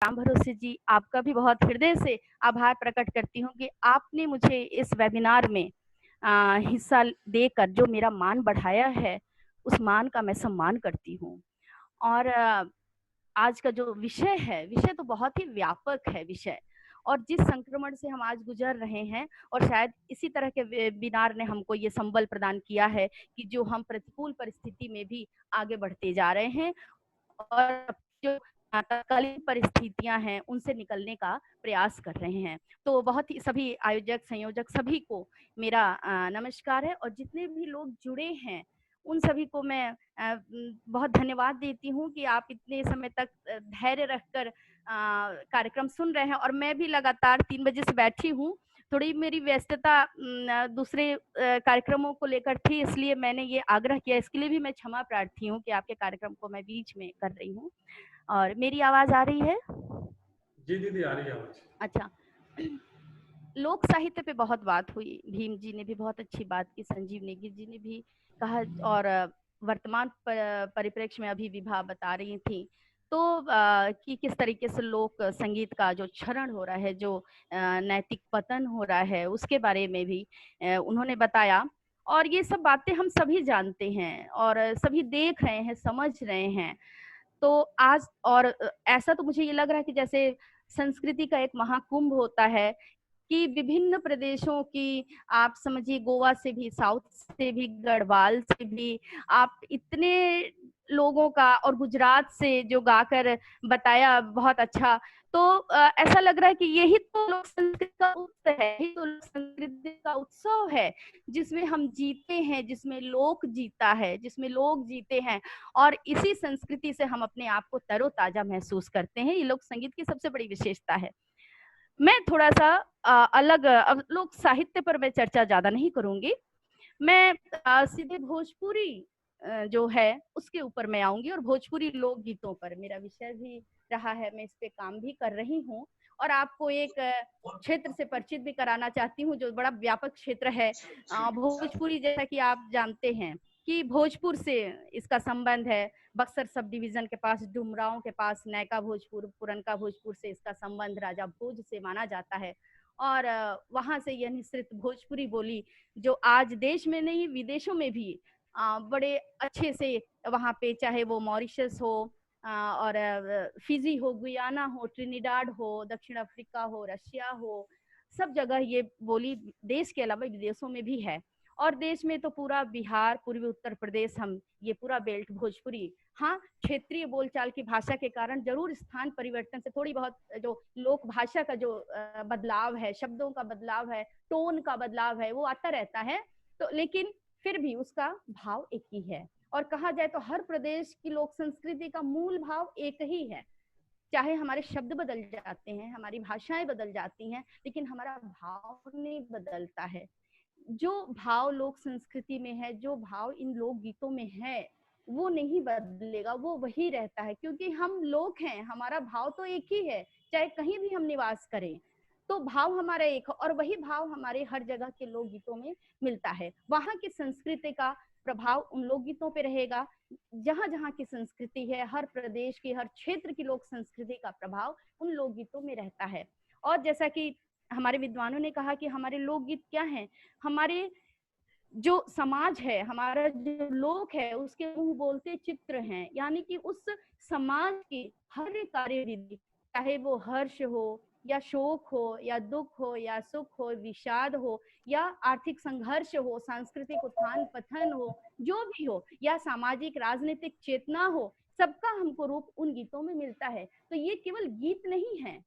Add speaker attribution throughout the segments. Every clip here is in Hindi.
Speaker 1: राम भरोसे जी, आपका भी बहुत हृदय से आभार प्रकट करती हूँ कि आपने मुझे इस वेबिनार में हिस्सा देकर जो मेरा मान बढ़ाया है, उस मान का मैं सम्मान करती हूँ। और आज का जो विषय है, विषय तो बहुत ही व्यापक है विषय, और जिस संक्रमण से हम आज गुजर रहे हैं, और शायद इसी तरह के वेबिनार ने हमको ये संबल प्रदान किया है कि जो हम प्रतिकूल परिस्थिति में भी आगे बढ़ते जा रहे हैं और जो तत्कालीन परिस्थितियां हैं उनसे निकलने का प्रयास कर रहे हैं। तो बहुत ही सभी आयोजक संयोजक सभी को मेरा नमस्कार है, और जितने भी लोग जुड़े हैं उन सभी को मैं बहुत धन्यवाद देती हूँ कि आप इतने समय तक धैर्य रखकर कार्यक्रम सुन रहे हैं। और मैं भी लगातार 3 बजे से बैठी हूँ। थोड़ी मेरी व्यस्तता दूसरे कार्यक्रमों को लेकर थी, इसलिए मैंने ये आग्रह किया। इसके लिए भी मैं क्षमा प्रार्थी हूँ कि आपके कार्यक्रम को मैं बीच में कर रही हूँ। और मेरी आवाज आ रही है?
Speaker 2: जी दीदी, आ रही है आवाज।
Speaker 1: अच्छा। लोक साहित्य पे बहुत बात हुई, भीम जी ने भी बहुत अच्छी बात की, संजीव नेगी जी ने भी कहा, और वर्तमान परिप्रेक्ष्य में अभी विभा बता रही थी तो कि किस तरीके से लोक संगीत का जो क्षरण हो रहा है, जो नैतिक पतन हो रहा है, उसके बारे में भी उन्होंने बताया। और ये सब बातें हम सभी जानते हैं और सभी देख रहे हैं, समझ रहे हैं। तो आज और ऐसा तो मुझे ये लग रहा है कि जैसे संस्कृति का एक महाकुंभ होता है, कि विभिन्न प्रदेशों की, आप समझिए गोवा से भी, साउथ से भी, गढ़वाल से भी, आप इतने लोगों का, और गुजरात से जो गाकर बताया बहुत अच्छा। तो ऐसा लग रहा है कि यही तो लोक संस्कृति का उत्सव है, यही तो लोक संस्कृति का उत्सव है, जिसमें हम जीते हैं, जिसमें लोक जीता है, जिसमें लोग जीते हैं, और इसी संस्कृति से हम अपने आप को तरोताजा महसूस करते हैं। ये लोक संगीत की सबसे बड़ी विशेषता है। मैं थोड़ा सा अलग, अब लोक साहित्य पर मैं चर्चा ज्यादा नहीं करूंगी। मैं सीधे भोजपुरी जो है उसके ऊपर मैं आऊंगी, और भोजपुरी लोकगीतों पर मेरा विषय भी रहा है, मैं इस पे काम भी कर रही हूँ। और आपको एक क्षेत्र से परिचित भी कराना चाहती हूँ जो बड़ा व्यापक क्षेत्र है। भोजपुरी, जैसा कि आप जानते हैं कि भोजपुर से इसका संबंध है, बक्सर सब डिवीजन के पास, डुमरांव के पास नैका भोजपुर, पुरनका भोजपुर से इसका संबंध राजा भोज से माना जाता है। और वहां से यह निश्चित भोजपुरी बोली, जो आज देश में नहीं विदेशों में भी बड़े अच्छे से वहाँ पे, चाहे वो मॉरिशस हो और फिजी हो, गुयाना हो, ट्रिनिडाड हो, दक्षिण अफ्रीका हो, रशिया हो, सब जगह ये बोली देश के अलावा विदेशों में भी है। और देश में तो पूरा बिहार, पूर्वी उत्तर प्रदेश, हम ये पूरा बेल्ट भोजपुरी। हाँ, क्षेत्रीय बोलचाल की भाषा के कारण जरूर स्थान परिवर्तन से थोड़ी बहुत जो लोक भाषा का जो बदलाव है, शब्दों का बदलाव है, टोन का बदलाव है, वो आता रहता है। तो लेकिन फिर भी उसका भाव एक ही है। और कहा जाए तो हर प्रदेश की लोक संस्कृति का मूल भाव एक ही है। चाहे हमारे शब्द बदल जाते हैं, हमारी भाषाएं बदल जाती हैं, लेकिन हमारा भाव नहीं बदलता है। जो भाव लोक संस्कृति में है, जो भाव इन लोक गीतों में है, वो नहीं बदलेगा, वो वही रहता है, क्योंकि हम लोग हैं, हमारा भाव तो एक ही है, चाहे कहीं भी हम निवास करें। तो भाव हमारा एक है, और वही भाव हमारे हर जगह के लोक गीतों में मिलता है। वहां की संस्कृति का प्रभाव उन लोक गीतों पे रहेगा। जहां जहां की संस्कृति है, हर प्रदेश की, हर क्षेत्र की लोक संस्कृति का प्रभाव उन लोक गीतों में रहता है। और जैसा कि हमारे विद्वानों ने कहा कि हमारे लोकगीत क्या हैं, हमारे जो समाज है, हमारा जो लोक है, उसके मुंह बोलते चित्र हैं। यानी कि उस समाज की हर कार्य विधि, चाहे वो हर्ष हो या शोक हो या दुख हो या सुख हो, विषाद हो या आर्थिक संघर्ष हो, सांस्कृतिक उत्थान पतन हो, जो भी हो, या सामाजिक राजनीतिक चेतना हो, सबका हमको रूप उन गीतों में मिलता है। तो ये केवल गीत नहीं है,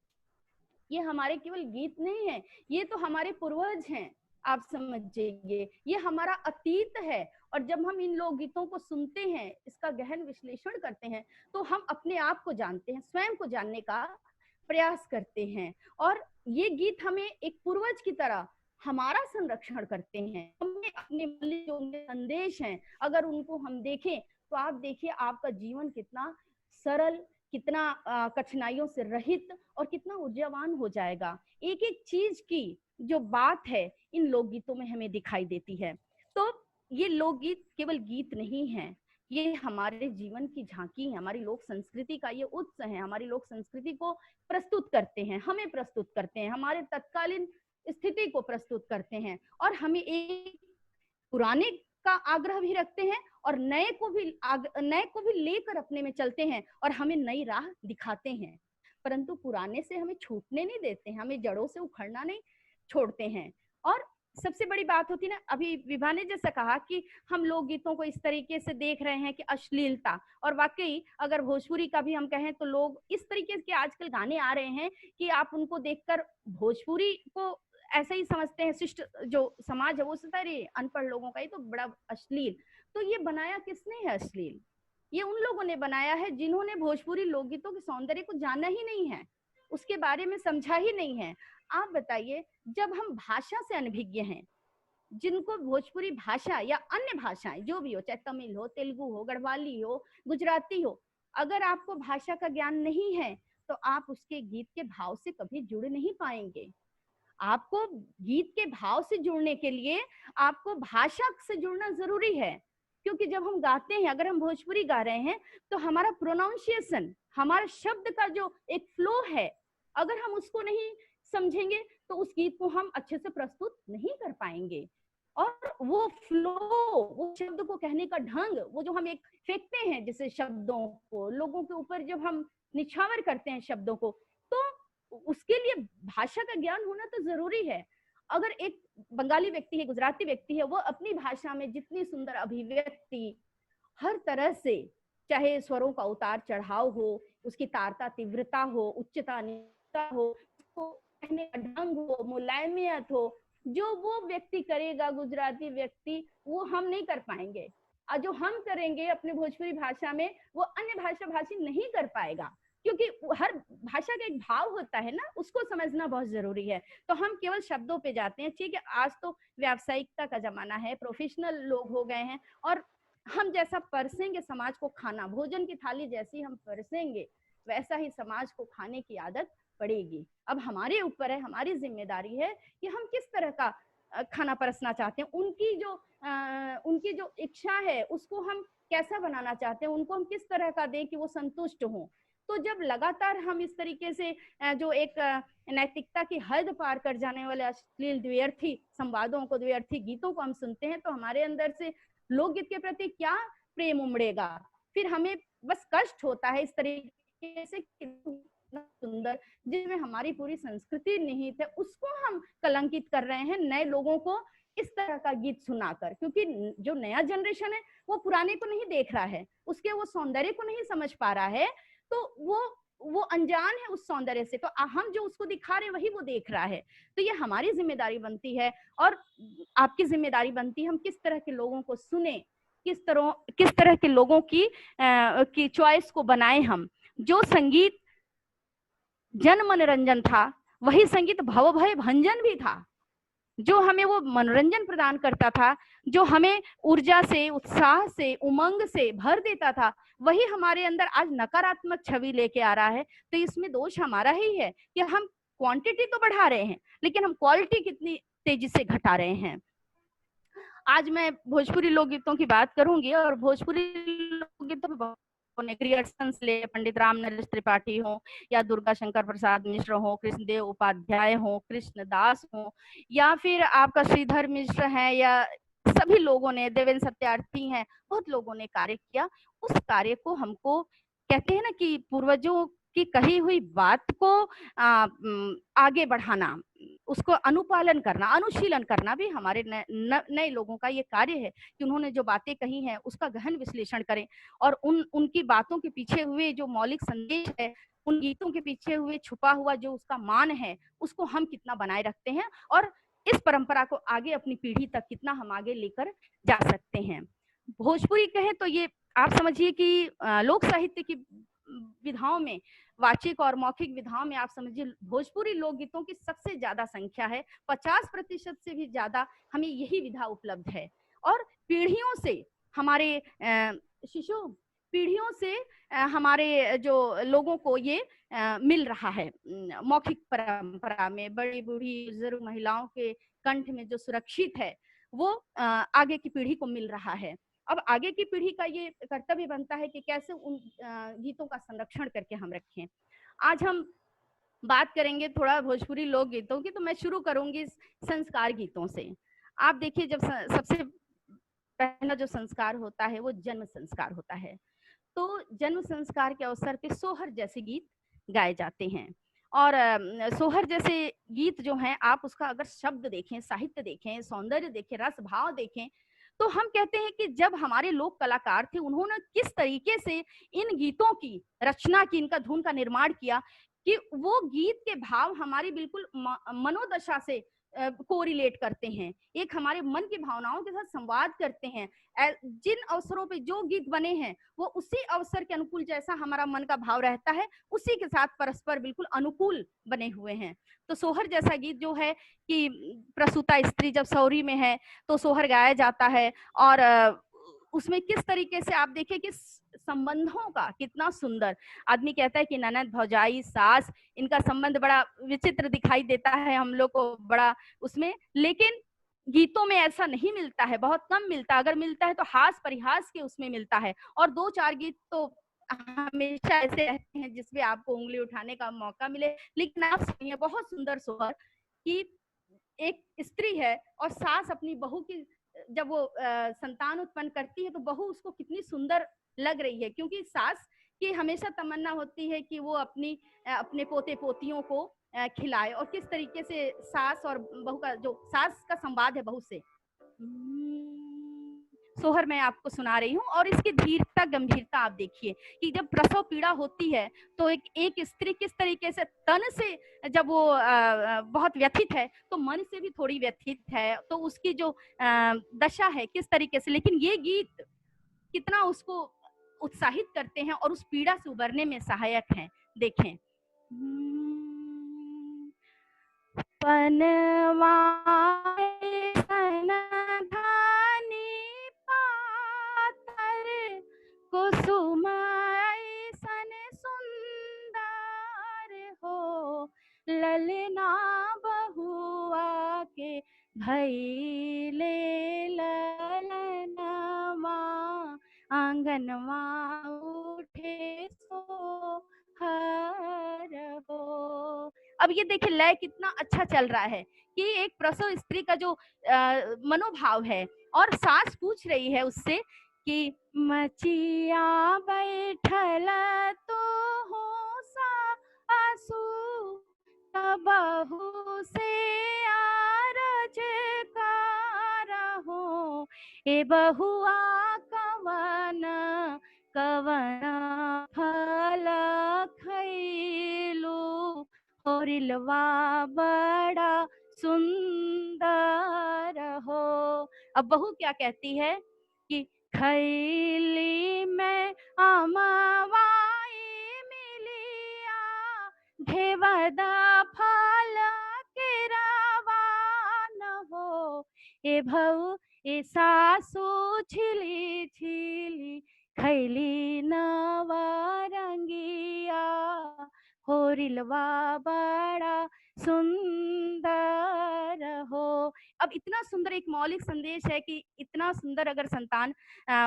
Speaker 1: ये हमारे केवल गीत नहीं है, ये तो हमारे पूर्वज हैं। आप समझिए, ये हमारा अतीत है। और जब हम इन लोक गीतों को सुनते हैं, इसका गहन विश्लेषण करते हैं, तो हम अपने आप को जानते हैं, स्वयं को जानने का प्रयास करते हैं। और ये गीत हमें एक पूर्वज की तरह हमारा संरक्षण करते हैं। हमें अपने जो संदेश हैं, अगर उनको हम देखें, तो आप देखिए आपका जीवन कितना सरल, कितना कठिनाइयों से रहित और कितना ऊर्जावान हो जाएगा। एक एक चीज की जो बात है इन लोकगीतों में हमें दिखाई देती है। तो ये लोकगीत केवल गीत नहीं है, ये हमारे जीवन की झांकी है, हमारी लोक संस्कृति का ये उत्स है। हमारी लोक संस्कृति को प्रस्तुत करते हैं, हमें प्रस्तुत करते हैं, हमारे तत्कालीन स्थिति को प्रस्तुत करते हैं, और हमें एक पुराने का आग्रह भी रखते हैं और नए को भी लेकर अपने में चलते हैं और हमें नई राह दिखाते हैं। परंतु पुराने से हमें छूटने नहीं देते हैं, हमें जड़ों से उखड़ना नहीं छोड़ते हैं। और सबसे बड़ी बात होती है ना, अभी विभा ने जैसा कहा कि हम लोकगीतों को इस तरीके से देख रहे हैं कि अश्लीलता, और वाकई अगर भोजपुरी का भी हम कहें तो लोग इस तरीके के आजकल गाने आ रहे हैं कि आप उनको देखकर भोजपुरी को ऐसा ही समझते हैं, शिष्ट जो समाज है वो सारे अनपढ़ लोगों का, ये तो बड़ा अश्लील। तो ये बनाया किसने है अश्लील? ये उन लोगों ने बनाया है जिन्होंने भोजपुरी लोकगीतों के सौंदर्य को जाना ही नहीं है, उसके बारे में समझा ही नहीं है। आप बताइए, जब हम भाषा से अनभिज्ञ हैं, जिनको भोजपुरी भाषा या अन्य भाषाएं जो भी हो, चाहे तमिल हो, तेलुगु हो, गढ़वाली हो, गुजराती हो, अगर आपको भाषा का ज्ञान नहीं है तो आप उसके गीत के भाव से कभी जुड़ नहीं पाएंगे। आपको गीत के भाव से जुड़ने के लिए आपको भाषा से जुड़ना जरूरी है, क्योंकि जब हम गाते हैं, अगर हम भोजपुरी गा रहे हैं तो हमारा प्रोनाउंसिएशन, हमारा शब्द का जो एक फ्लो है, अगर हम उसको नहीं समझेंगे तो उस गीत को हम अच्छे से प्रस्तुत नहीं कर पाएंगे। और वो फ्लो, वो शब्द को कहने का ढंग, वो जो हम एक फेंकते हैं जैसे शब्दों को लोगों के ऊपर, जब हम निछावर करते हैं शब्दों को, तो उसके लिए भाषा का ज्ञान होना तो जरूरी है। अगर एक बंगाली व्यक्ति है, गुजराती व्यक्ति है, वो अपनी भाषा में जितनी सुंदर अभिव्यक्ति, हर तरह से, चाहे स्वरों का उतार चढ़ाव हो, उसकी तारता तीव्रता हो, उच्चता नीचता हो, उसको कहने का ढंग हो, मुलायमियत हो, जो वो व्यक्ति करेगा, गुजराती व्यक्ति, वो हम नहीं कर पाएंगे। और जो हम करेंगे अपने भोजपुरी भाषा में, वो अन्य भाषा भाषी नहीं कर पाएगा, क्योंकि हर भाषा का एक भाव होता है ना, उसको समझना बहुत जरूरी है। तो हम केवल शब्दों पे जाते हैं। ठीक है, आज तो व्यावसायिकता का जमाना है, प्रोफेशनल लोग हो गए हैं, और हम जैसा परसेंगे समाज को खाना, भोजन की थाली जैसी हम परसेंगे, वैसा ही समाज को खाने की आदत पड़ेगी। अब हमारे ऊपर है, हमारी जिम्मेदारी है कि हम किस तरह का खाना परसना चाहते हैं, उनकी जो इच्छा है उसको हम कैसा बनाना चाहते हैं, उनको हम किस तरह का दें कि वो संतुष्ट हों। तो जब लगातार हम इस तरीके से जो एक नैतिकता की हद पार कर जाने वाले अश्लील द्व्यर्थी संवादों को, द्व्यर्थी गीतों को हम सुनते हैं, तो हमारे अंदर से लोकगीत के प्रति क्या प्रेम उमड़ेगा। फिर हमें बस कष्ट होता है इस तरीके से, सुंदर जिसमें हमारी पूरी संस्कृति निहित है, उसको हम कलंकित कर रहे हैं नए लोगों को इस तरह का गीत सुनाकर। क्योंकि जो नया जनरेशन है वो पुराने को नहीं देख रहा है, उसके वो सौंदर्य को नहीं समझ पा रहा है, तो वो अनजान है उस सौंदर्य से। तो हम जो उसको दिखा रहे हैं वही वो देख रहा है। तो ये हमारी जिम्मेदारी बनती है, और आपकी जिम्मेदारी बनती है, हम किस तरह के लोगों को सुने, किस तरह के लोगों की चॉइस को बनाए। हम जो संगीत जन मनोरंजन था, वही संगीत भव भय भंजन भी था, जो हमें वो मनोरंजन प्रदान करता था, जो हमें ऊर्जा से, उत्साह से, उमंग से भर देता था, वही हमारे अंदर आज नकारात्मक छवि लेके आ रहा है। तो इसमें दोष हमारा ही है कि हम क्वांटिटी तो बढ़ा रहे हैं, लेकिन हम क्वालिटी कितनी तेजी से घटा रहे हैं। आज मैं भोजपुरी लोकगीतों की बात करूंगी, और भोजपुरी लोकगीतों में क्रिएशंस ले, पंडित राम नरेश त्रिपाठी हो, या दुर्गा शंकर प्रसाद मिश्र हो, कृष्णदेव उपाध्याय हो, कृष्णदास हो, या फिर आपका श्रीधर मिश्र है, या सभी लोगों ने, देवेंद्र सत्यार्थी हैं, बहुत लोगों ने कार्य किया। उस कार्य को हमको कहते हैं ना कि पूर्वजों की कही हुई बात को आगे बढ़ाना, उसको अनुपालन करना, अनुशीलन करना भी हमारे नए लोगों का ये कार्य है कि उन्होंने जो बातें कही हैं उसका गहन विश्लेषण करें, और उनकी बातों के पीछे हुए जो मौलिक संदेश है, उन गीतों के पीछे हुए छुपा हुआ जो उसका मान है, उसको हम कितना बनाए रखते हैं, और इस परंपरा को आगे अपनी पीढ़ी तक कितना हम आगे लेकर जा सकते हैं। भोजपुरी कहे तो ये आप समझिए कि लोक साहित्य की विधाओं में, वाचिक और मौखिक विधाओं में आप समझिए भोजपुरी लोकगीतों की सबसे ज्यादा संख्या है। 50% से भी ज्यादा हमें यही विधा उपलब्ध है, और पीढ़ियों से हमारे शिशु पीढ़ियों से हमारे जो लोगों को ये मिल रहा है। मौखिक परंपरा में बड़ी बूढ़ी बुजुर्ग महिलाओं के कंठ में जो सुरक्षित है, वो आगे की पीढ़ी को मिल रहा है। अब आगे की पीढ़ी का ये कर्तव्य बनता है कि कैसे उन गीतों का संरक्षण करके हम रखें। आज हम बात करेंगे थोड़ा भोजपुरी लोक गीतों की, तो मैं शुरू करूंगी संस्कार गीतों से। आप देखिए, जब सबसे पहला जो संस्कार होता है वो जन्म संस्कार होता है। तो जन्म संस्कार के अवसर पे सोहर जैसे गीत गाए जाते हैं। और सोहर जैसे गीत जो हैं, आप उसका अगर शब्द देखें, साहित्य देखें, सौंदर्य देखें, रस भाव देखें, तो हम कहते हैं कि जब हमारे लोक कलाकार थे, उन्होंने किस तरीके से इन गीतों की रचना की, इनका धुन का निर्माण किया कि वो गीत के भाव हमारी बिल्कुल मनोदशा से कोरिलेट करते हैं, एक हमारे मन की भावनाओं के साथ संवाद करते हैं। जिन अवसरों पे जो गीत बने हैं वो उसी अवसर के अनुकूल, जैसा हमारा मन का भाव रहता है उसी के साथ परस्पर बिल्कुल अनुकूल बने हुए हैं। तो सोहर जैसा गीत जो है कि प्रसूता स्त्री जब सौरी में है तो सोहर गाया जाता है, और उसमें किस तरीके से आप देखिए कि संबंधों का कितना सुंदर, आदमी कहता है कि ननद, भौजाई, सास, इनका संबंध बड़ा विचित्र दिखाई देता है हम लोग को, बड़ा उसमें, लेकिन गीतों में ऐसा नहीं मिलता है, बहुत कम मिलता है। अगर मिलता है तो हास परिहास के उसमें मिलता है। और दो चार गीत तो हमेशा ऐसे रहते हैं जिसमें आपको उंगली उठाने का मौका मिले। लेकिन आप सुनिए बहुत सुंदर सोहर कि एक स्त्री है और सास अपनी बहू की जब वो संतान उत्पन्न करती है तो बहू उसको कितनी सुंदर लग रही है, क्योंकि सास की हमेशा तमन्ना होती है कि वो अपने पोते पोतियों को खिलाए। और किस तरीके से सास और बहू का जो सास का संवाद है बहू से, सोहर मैं आपको सुना रही हूँ। और इसकी धीरता गंभीरता आप देखिए कि जब प्रसव पीड़ा होती है तो एक स्त्री किस तरीके से तन से, जब वो बहुत व्यथित है तो मन से भी थोड़ी व्यथित है, तो उसकी जो दशा है किस तरीके से, लेकिन ये गीत कितना उसको उत्साहित करते हैं और उस पीड़ा से उबरने में सहायक हैं। देखें, पनवाए सनधानी पातर, कुसुम सन सुंदर हो, ललना बहुआ के भैले ललनवा, आंगनवा उठे सोहर हो। अब ये देखिए लय कितना अच्छा चल रहा है कि एक प्रसव स्त्री का जो मनोभाव है, और सास पूछ रही है उससे कि मचिया बैठल तो हो सासू, बहू से आरज करहो, ए बहुआ कवन कवन फल खैलू, होरिलवा बड़ा सुंदर हो। अब बहू क्या कहती है कि खैली में अमवाई मिलिया, ढेवदा फल के रवान हो, ए भऊ ए सासू छिली छिली खैली नवरंगिया, होरिलवा बड़ा सुंदर हो। अब इतना सुंदर एक मौलिक संदेश है कि इतना सुंदर अगर संतान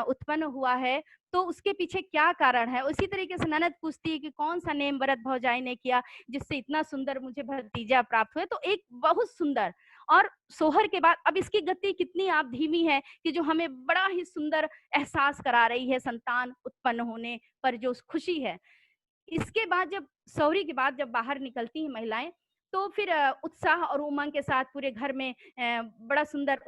Speaker 1: उत्पन्न हुआ है तो उसके पीछे क्या कारण है। उसी तरीके से ननद पूछती है कि कौन सा नेम व्रत भौजाई ने किया जिससे इतना सुंदर मुझे भतीजा प्राप्त हुए। तो एक बहुत सुंदर, और सोहर के बाद अब इसकी गति कितनी आप धीमी है कि जो हमें बड़ा ही सुंदर एहसास करा रही है संतान उत्पन्न होने पर जो खुशी है। इसके बाद जब सौरी के बाद जब बाहर निकलती हैं महिलाएं तो फिर उत्साह और उमंग के साथ पूरे घर में बड़ा सुंदर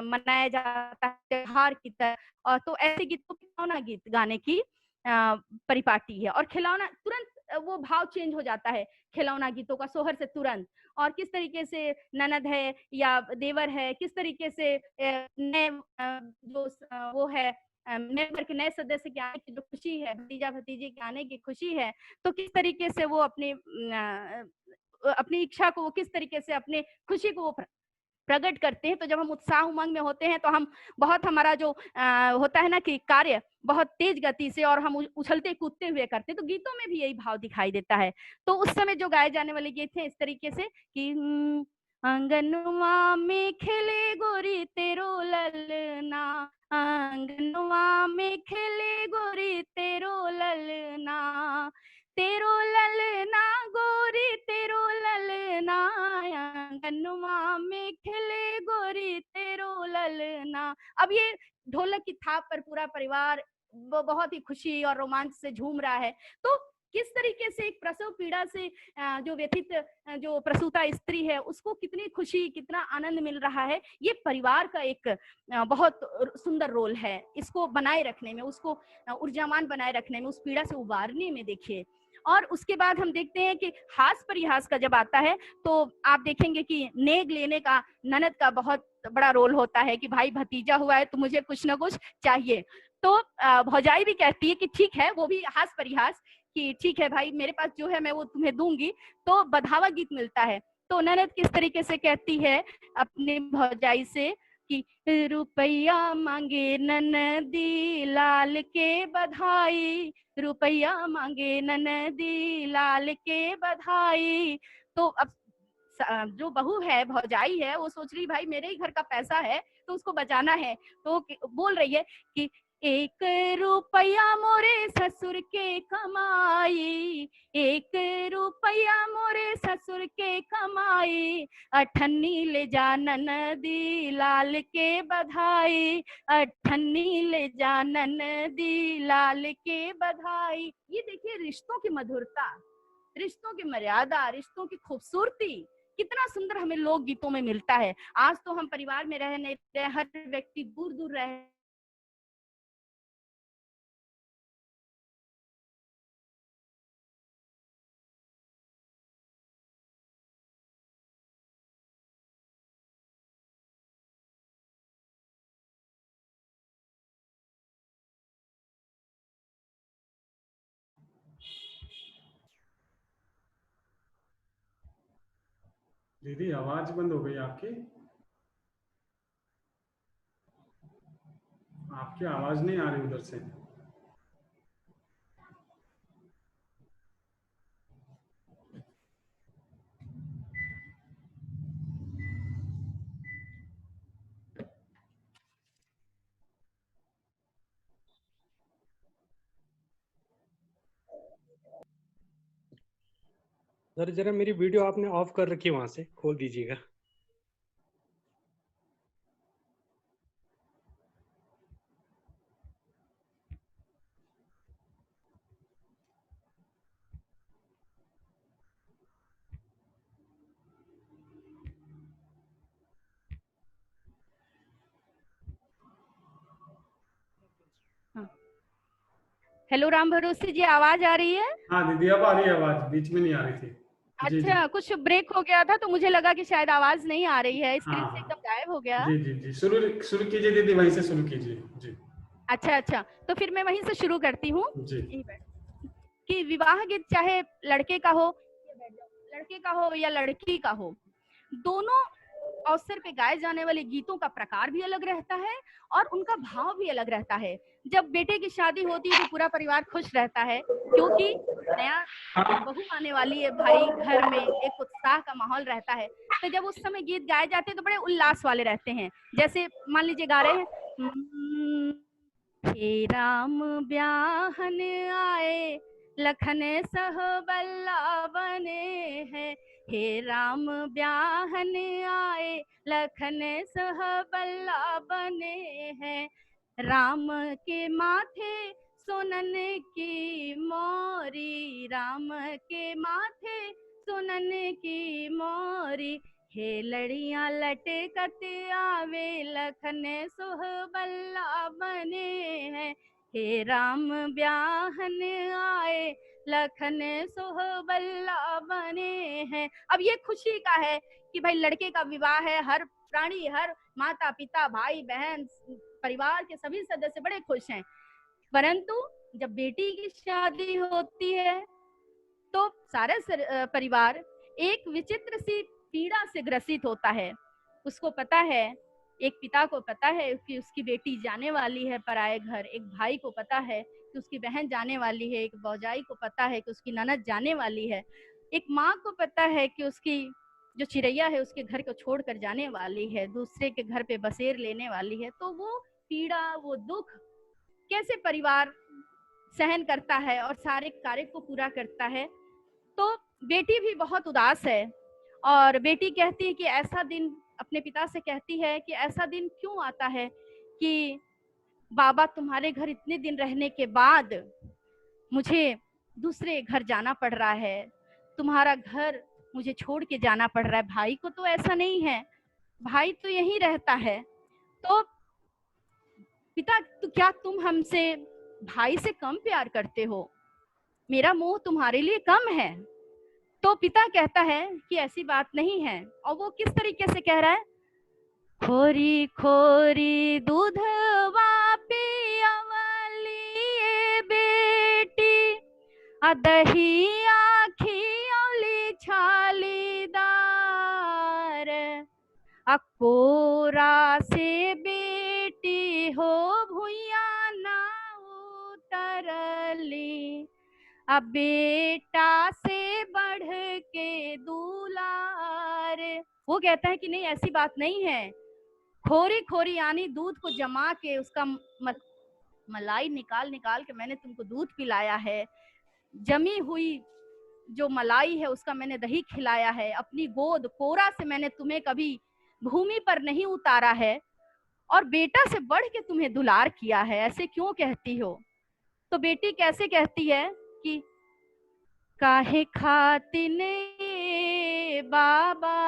Speaker 1: मनाया जाता है त्योहार की तरह। और तो ऐसे गीत को खिलौना गीत गाने की परिपाटी है, और खिलौना तुरंत वो भाव चेंज हो जाता है खिलौना गीतों का सोहर से तुरंत। और किस तरीके से ननद है या देवर है, किस तरीके से नए जो वो है मेंबर के नए सदस्य के आने की जो खुशी है, भतीजा भतीजे के आने की खुशी है, तो किस तरीके से वो अपनी इच्छा को वो किस तरीके से अपने खुशी को वो प्रकट करते हैं। तो जब हम उत्साह उमंग में होते हैं तो हम बहुत, हमारा जो होता है ना कि कार्य बहुत तेज गति से और हम उछलते कूदते हुए करते हैं, तो गीतों में भी यही भाव दिखाई देता है। तो उस समय जो गाए जाने वाले गीत थे इस तरीके से कि आंगनवा में खेले गोरी तेरो ललना, आंगनवा में खेले गोरी तेरो ललना, तेरो ललना गोरी तेरो ललना, आंगनवा में खेले गोरी तेरो ललना। अब ये ढोलक की थाप पर पूरा परिवार बहुत ही खुशी और रोमांच से झूम रहा है। तो किस तरीके से एक प्रसव पीड़ा से जो व्यथित जो प्रसूता स्त्री है उसको कितनी खुशी, कितना आनंद मिल रहा है, ये परिवार का एक बहुत सुंदर रोल है इसको बनाए रखने में, उसको ऊर्जावान बनाए रखने में, उस पीड़ा से उबारने में। देखिए, और उसके बाद हम देखते हैं कि हास परिहास का जब आता है तो आप देखेंगे कि नेग लेने का ननद का बहुत बड़ा रोल होता है कि भाई भतीजा हुआ है तो मुझे कुछ ना कुछ चाहिए। तो भौजाई भी कहती है कि ठीक है, वो भी हास परिहास कि ठीक है भाई, मेरे पास जो है मैं वो तुम्हें दूंगी। तो बधावा गीत मिलता है। तो ननद किस तरीके से कहती है अपनी भौजाई से कि रुपया मांगे ननदी लाल के बधाई, रुपया मांगे ननदी लाल के बधाई। तो अब जो बहू है, भौजाई है, वो सोच रही भाई मेरे ही घर का पैसा है तो उसको बचाना है। तो बोल रही है कि 1 रुपया मोरे ससुर के कमाई, 1 रुपया मोरे ससुर के कमाई, अठन्नी ले जा ननदी लाल के बधाई, अठन्नी ले जा ननदी लाल के बधाई। ये देखिए रिश्तों की मधुरता, रिश्तों की मर्यादा, रिश्तों की खूबसूरती कितना सुंदर हमें लोक गीतों में मिलता है। आज तो हम परिवार में रह नहीं रहे, हर व्यक्ति दूर दूर रह
Speaker 2: दीदी आवाज बंद हो गई आपकी। आपकी आवाज नहीं आ रही उधर से।
Speaker 3: जरा जरा मेरी वीडियो आपने ऑफ कर रखी है, वहां से खोल दीजिएगा।
Speaker 1: हेलो राम भरोसे जी, आवाज आ रही है?
Speaker 2: हाँ दीदी अब आ रही है आवाज, बीच में नहीं आ रही थी। जी जी
Speaker 1: अच्छा, कुछ ब्रेक हो गया था तो मुझे लगा कि शायद आवाज नहीं आ रही है,
Speaker 2: हाँ
Speaker 1: स्क्रीन से
Speaker 2: हाँ
Speaker 1: एकदम गायब हो गया।
Speaker 2: जी जी जी, शुरू शुरू कीजिए दीदी, वहीं से शुरू कीजिए। जी
Speaker 1: अच्छा अच्छा, तो फिर मैं वहीं से शुरू करती हूँ।
Speaker 2: जी
Speaker 1: यहीं बैठ कि विवाह गीत चाहे लड़के का हो, लड़के का हो या लड़की का हो, दोनों अवसर पे गाए जाने वाले गीतों का प्रकार भी अलग रहता है और उनका भाव भी अलग रहता है। जब बेटे की शादी होती है तो पूरा परिवार खुश रहता है क्योंकि नया बहू आने वाली है, भाई घर में एक उत्साह का माहौल रहता है। तो जब उस समय गीत गाए जाते हैं तो बड़े उल्लास वाले रहते हैं। जैसे मान लीजिए गा रहे हैं, हे राम ब्याहन आए लखन सह बल्ला बने हैं, हे राम ब्याहन आए लखन सह बल्ला बने हैं, राम के माथे सुनन की मोरी, राम के माथे सुनन की मोरी, हे लड़ियां लटकत आवे लखन सुह बल्ला बने हैं, हे राम ब्याहन आए लखन सुह बल्ला बने हैं। अब ये खुशी का है कि भाई लड़के का विवाह है, हर प्राणी, हर माता पिता, भाई बहन, परिवार के सभी सदस्य बड़े खुश हैं। परंतु जब बेटी की शादी होती है तो सारा परिवार एक विचित्र सी पीड़ा से ग्रसित होता है। उसको पता है, एक पिता को पता है कि उसकी बेटी जाने वाली है पराए घर, एक भाई को पता है कि उसकी बहन जाने वाली है, एक भौजाई को पता है कि उसकी ननद जाने वाली है, एक माँ को पता है कि उसकी जो चिड़ैया है उसके घर को छोड़कर जाने वाली है, दूसरे के घर पे बसेर लेने वाली है, तो वो पीड़ा, वो दुख कैसे परिवार सहन करता है और सारे कार्य को पूरा करता है। तो बेटी भी बहुत उदास है और बेटी कहती है कि ऐसा दिन, अपने पिता से कहती है कि ऐसा दिन क्यों आता है कि बाबा तुम्हारे घर इतने दिन रहने के बाद मुझे दूसरे घर जाना पड़ रहा है, तुम्हारा घर मुझे छोड़ के जाना पड़ रहा है। भाई को तो ऐसा नहीं है, भाई तो यहीं रहता है। तो पिता, तो क्या तुम हमसे भाई से कम प्यार करते हो? मेरा मोह तुम्हारे लिए कम है। तो पिता कहता है कि ऐसी बात नहीं है। और वो किस तरीके से कह रहा है? खोरी खोरी दूधवा पियवली बेटी, दही आखियौली छालीदार, अकोरा से बेटी हो भुइया ना उतरली, अब बेटा से बढ़ के दुलार। वो कहता है कि नहीं, ऐसी बात नहीं है। खोरी खोरी यानी दूध को जमा के उसका मलाई निकाल निकाल के मैंने तुमको दूध पिलाया है, जमी हुई जो मलाई है उसका मैंने दही खिलाया है, अपनी गोद कोरा से मैंने तुम्हें कभी भूमि पर नहीं उतारा है, और बेटा से बढ़ के तुम्हें दुलार किया है, ऐसे क्यों कहती हो? तो बेटी कैसे कहती है कि काहे खातिन बाबा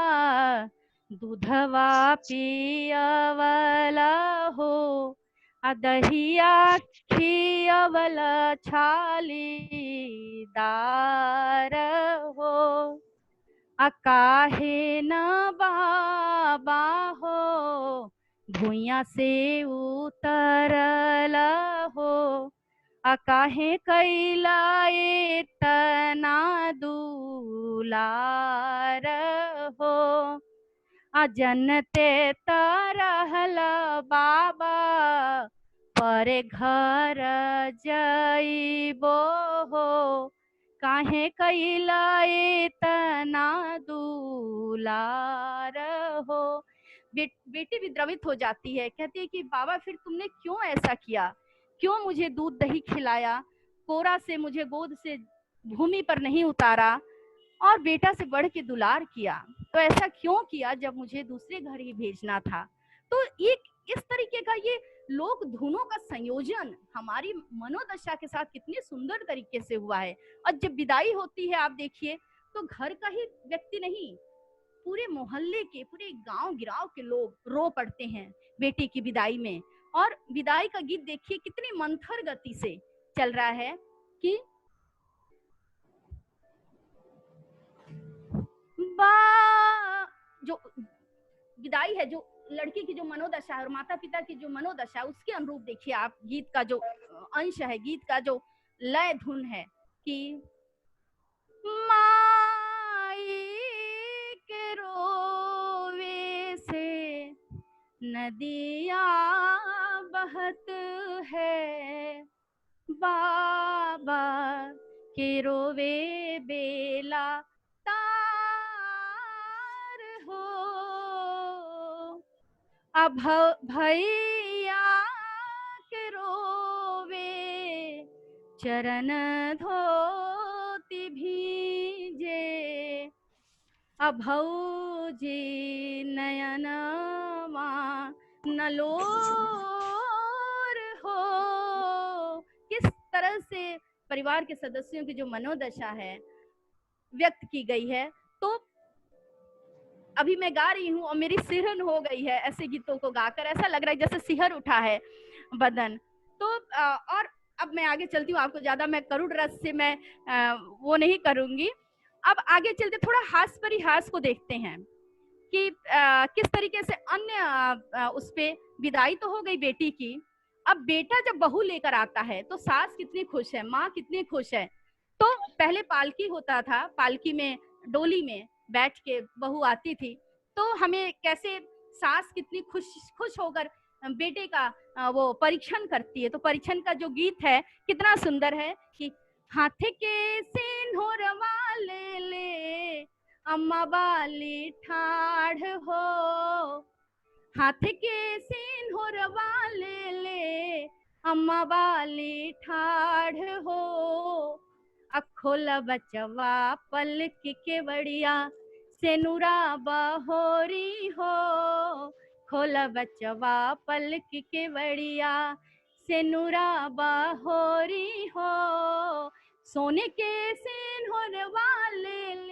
Speaker 1: दूधवा पियवला हो, दहिया खियवला छालीदार हो, काहे न बाबा हो भुइया से उतरला हो, काहे कैला इतना दुलार हो, जनते तरहल बाबा पर घर जइबो हो, काहे कैला इतना दुलार हो। बेटी भी द्रवित हो जाती है, कहती है कि बाबा फिर तुमने क्यों ऐसा किया, क्यों मुझे दूध दही खिलाया, कोरा से मुझे गोद से भूमि पर नहीं उतारा और बेटा से बढ़ के दुलार किया, तो ऐसा क्यों किया जब मुझे दूसरे घर ही भेजना था। तो एक इस तरीके का ये लोक धुनों का संयोजन हमारी मनोदशा के साथ कितने सुंदर तरीके से हुआ है। और जब विदाई होती है, आप देखिए तो घर का ही व्यक्ति नहीं, पूरे मोहल्ले के, पूरे गांव गिराव के लोग रो पड़ते हैं बेटी की विदाई में। और विदाई का गीत देखिए कितनी मंथर गति से चल रहा है कि जो विदाई है, जो लड़की की जो मनोदशा है और माता पिता की जो मनोदशा है, उसके अनुरूप देखिए आप गीत का जो अंश है, गीत का जो लय धुन है कि माई के रोवे से नदिया बहत है, बाबा के रोवे बेला अब भैया के रोवे चरण धोती भीजे, अब भौजी नयनवा नलोर हो। किस तरह से परिवार के सदस्यों की जो मनोदशा है व्यक्त की गई है। तो अभी मैं गा रही हूँ और मेरी सिहरन हो गई है ऐसे गीतों को गाकर, ऐसा लग रहा है जैसे सिहर उठा है बदन। तो और अब मैं आगे चलती हूँ, आपको ज्यादा मैं करुण रस से मैं वो नहीं करूंगी। अब आगे चलते थोड़ा हास परिहास को देखते हैं कि किस तरीके से अन्य उस पे विदाई तो हो गई बेटी की। अब बेटा जब बहू लेकर आता है तो सास कितनी खुश है, माँ कितनी खुश है। तो पहले पालकी होता था, पालकी में डोली में बैठ के बहू आती थी, तो हमें कैसे सास कितनी खुश होकर बेटे का वो परीक्षण करती है। तो परीक्षण का जो गीत है कितना सुंदर है कि हाथ के सिंदूरवा ले ले अम्मा बाली ठाढ़ हो, हाथ के सिंदूर वाले ले अम्मा बाली ठाढ़ हो, अखोला बचवा पलक के बढ़िया सेनुरा बहोरी हो, खोला बचवा पलक के बढ़िया सेनुरा बहोरी हो, सोने के सिंदूर वाले ले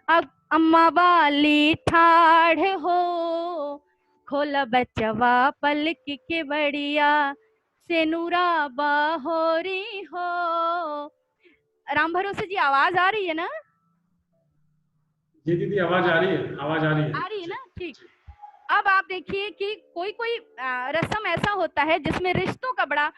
Speaker 1: अब अम्मा बाली ठाढ़ हो, खोला बचवा पलक के बढ़िया सेनुरा बहोरी हो। राम भरोसे जी आवाज आ रही है ना?
Speaker 2: जी दीदी आवाज आ रही है, आवाज आ रही है।
Speaker 1: आ रही है ना? ठीक। अब आप देखिए कि कोई कोई रस्म ऐसा होता है जिसमें रिश्तों का बड़ा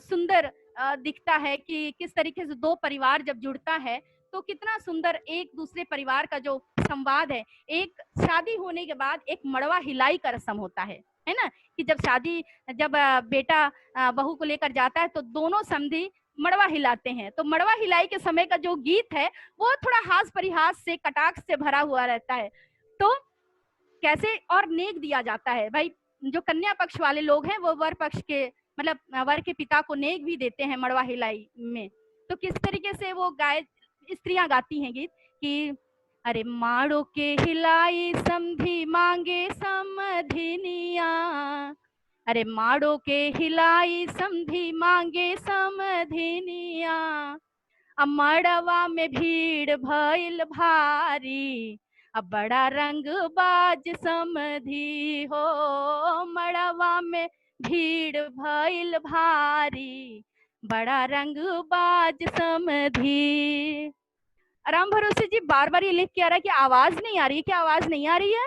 Speaker 1: सुंदर दिखता है कि किस तरीके से दो परिवार जब जुड़ता है तो कितना सुंदर एक दूसरे परिवार का जो संवाद है। एक शादी होने के बाद एक मड़वा हिलाई का रस्म होता है ना, कि जब बेटा बहू को लेकर जाता है तो दोनों समधी मड़वा हिलाते हैं। तो मड़वा हिलाई के समय का जो गीत है वो थोड़ा हास परिहास से कटाक्ष से भरा हुआ रहता है। तो कैसे और नेक दिया जाता है भाई, जो कन्या पक्ष वाले लोग हैं वो वर पक्ष के मतलब वर के पिता को नेक भी देते हैं मड़वा हिलाई में। तो किस तरीके से वो स्त्रियां गाती हैं गीत कि अरे माड़ो के हिलाई समधी मांगे समधिनिया, अरे माड़ो के हिलाई समधी मांगे समधिनिया, अब मड़वा में भीड़ भइल भारी, अब बड़ा रंग बाज समधी हो, मड़वा में भीड़ भइल भारी, बड़ा रंग बाज समधी। राम भरोसे जी बार बार ये लिख के आ रहा है कि आवाज नहीं आ रही है। क्या आवाज नहीं आ रही है?